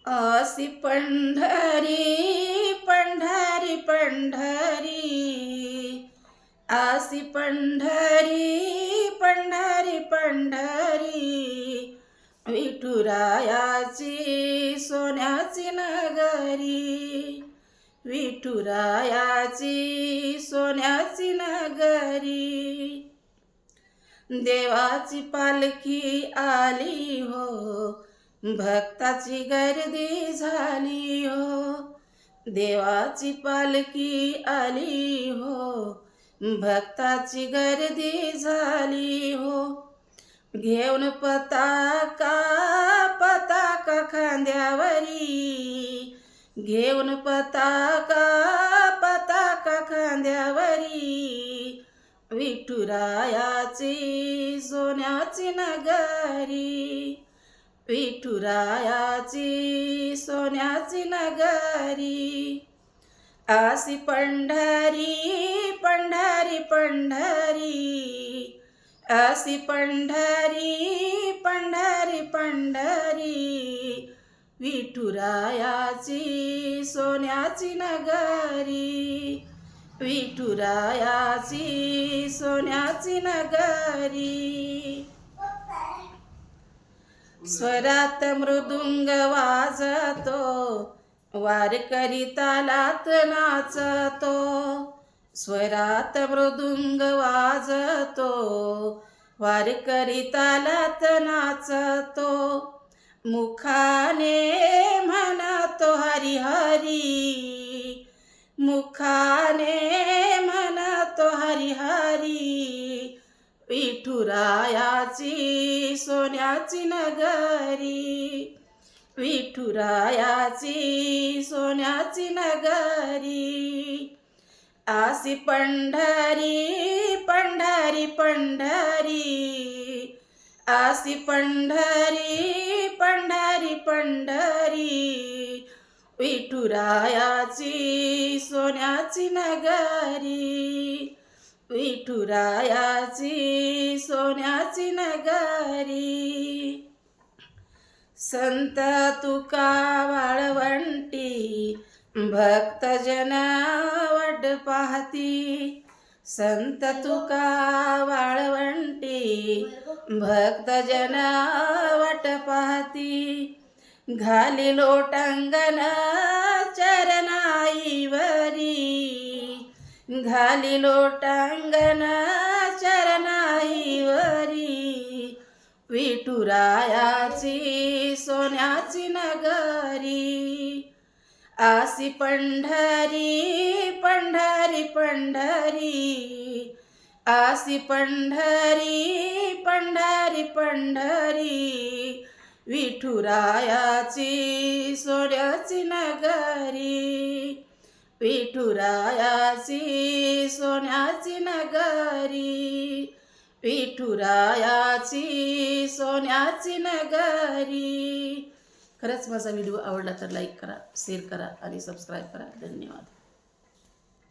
आसी पंढरी पंढरी पंढरी, आसी पंढरी पंढरी पंढरी, विठुरायाची सोन्याची नगरी, विठुरायाची सोन्याची नगरी. देवाची पालखी आली हो, भक्ताची गर्दी झाली हो. देवाची पालखी आली हो, भक्ताची गर्दी झाली हो. घेऊन पताका पताका खांद्यावरी, घेऊन पताका पताका खांद्यावरी, विठुरायाची सोन्याची नगरी, विठुरायाची सोन्याची नगरी. आसी पंढरी पंढरी पंढरी, आसी पंढरी पंढरी पंढरी, विठुरायाची सोन्याची नगरी, विठुरायाची सोन्याची नगरी. स्वरात मृदुंग वाजतो, वारकरी तालात नाचतो. स्वरात मृदुंग वाजतो, वारकरी तालात नाचतो. मुखाने म्हणतो हरी हरी, मुखाने म्हणतो हरी हरी, विठुरायाची सोन्याची नगरी, विठुरायाची सोन्याची नगरी. आसी पंढरी पंढरी पंढरी, आसी पंढरी पंढरी पंढरी, विठुरायाची सोन्याची नगरी, विठुरायाची सोन्याची नगरी. संत तुका वाळवंटी, भक्तजन वाट पाहती. संत तुका वाळवंटी, भक्तजन वाट पाहती. घाली लोटांगण चरणाईवरी, घाली लोटांगण चरणाईवरी, विठुरायाची सोन्याची नगरी. आसी पंढरी पंढरी पंढरी, आसी पंढरी पंढरी पंढरी, विठुरायाची सोन्याची नगरी, विठुरायाची सोन्याची नगरी, विठुरायाची सोन्याची नगरी. खरंच माझा व्हिडिओ आवडला तर लाईक करा, शेअर करा आणि सबस्क्राईब करा. धन्यवाद.